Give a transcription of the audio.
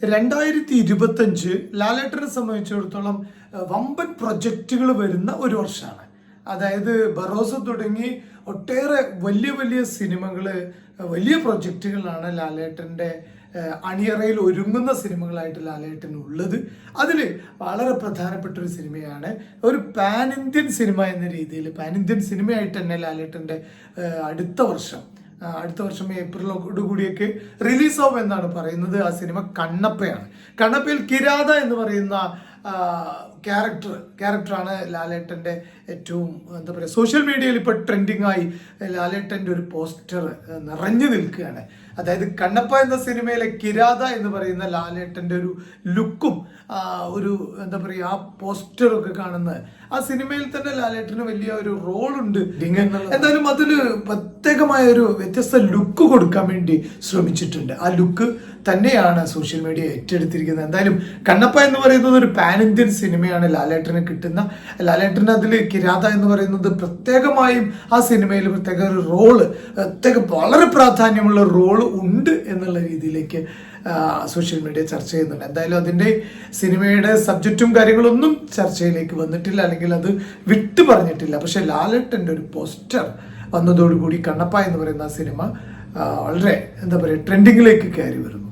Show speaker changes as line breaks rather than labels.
2025 ലാലേട്ടനെ സംബന്ധിച്ചിടത്തോളം വമ്പൻ പ്രൊജക്റ്റുകൾ വരുന്ന ഒരു വർഷമാണ്. അതായത് ബറോസ തുടങ്ങി ഒട്ടേറെ വലിയ വലിയ സിനിമകൾ, വലിയ പ്രൊജക്റ്റുകളാണ് ലാലേട്ടൻ്റെ അണിയറയിൽ ഒരുങ്ങുന്ന സിനിമകളായിട്ട് ലാലേട്ടൻ ഉള്ളത്. അതിൽ വളരെ പ്രധാനപ്പെട്ട ഒരു സിനിമയാണ് ഒരു പാൻ ഇന്ത്യൻ സിനിമ എന്ന രീതിയിൽ, പാൻ ഇന്ത്യൻ സിനിമയായിട്ട് തന്നെ ലാലേട്ടൻ്റെ അടുത്ത വർഷം ഏപ്രിലോട് കൂടിയൊക്കെ റിലീസാവും എന്നാണ് പറയുന്നത്. ആ സിനിമ കണ്ണപ്പയാണ്. കണ്ണപ്പയിൽ കിരാത എന്ന് പറയുന്ന ക്യാരക്ടറാണ് ലാലേട്ടൻ്റെ ഏറ്റവും എന്താ പറയുക, സോഷ്യൽ മീഡിയയിൽ ഇപ്പോൾ ട്രെൻഡിങ് ആയി ലാലേട്ടൻ്റെ ഒരു പോസ്റ്റർ നിറഞ്ഞു നിൽക്കുകയാണ്. അതായത് കണ്ണപ്പ എന്ന സിനിമയിലെ കിരാത എന്ന് പറയുന്ന ലാലേട്ടൻ്റെ ഒരു ലുക്കും ഒരു എന്താ പറയുക ആ പോസ്റ്ററൊക്കെ കാണുന്നത് ആ സിനിമയിൽ തന്നെ ലാലേട്ടന് വലിയ ഒരു റോളുണ്ട്. എന്തായാലും അതിൽ പ്രത്യേകമായ ഒരു വ്യത്യസ്ത ലുക്ക് കൊടുക്കാൻ വേണ്ടി ശ്രമിച്ചിട്ടുണ്ട്. ആ ലുക്ക് തന്നെയാണ് സോഷ്യൽ മീഡിയ ഏറ്റെടുത്തിരിക്കുന്നത്. എന്തായാലും കണ്ണപ്പ എന്ന് പറയുന്നത് ഒരു പാൻ ഇന്ത്യൻ സിനിമയാണ് ലാലേട്ടന് കിട്ടുന്ന. ലാലേട്ടന് അതിൽ കിരാത എന്ന് പറയുന്നത് പ്രത്യേകമായും ആ സിനിമയിൽ പ്രത്യേക ഒരു റോള്, വളരെ പ്രാധാന്യമുള്ള റോള് ഉണ്ട് എന്നുള്ള രീതിയിലേക്ക് സോഷ്യൽ മീഡിയ ചർച്ച ചെയ്യുന്നുണ്ട്. എന്തായാലും അതിൻ്റെ സിനിമയുടെ സബ്ജക്റ്റും കാര്യങ്ങളൊന്നും ചർച്ചയിലേക്ക് വന്നിട്ടില്ല, അല്ലെങ്കിൽ അത് വിട്ടു പറഞ്ഞിട്ടില്ല. പക്ഷെ ലാലേട്ടൻ്റെ ഒരു പോസ്റ്റർ വന്നതോടുകൂടി കണ്ണപ്പ എന്ന് പറയുന്ന സിനിമ വളരെ എന്താ പറയുക ട്രെൻഡിങ്ങിലേക്ക് കയറി വരുന്നു.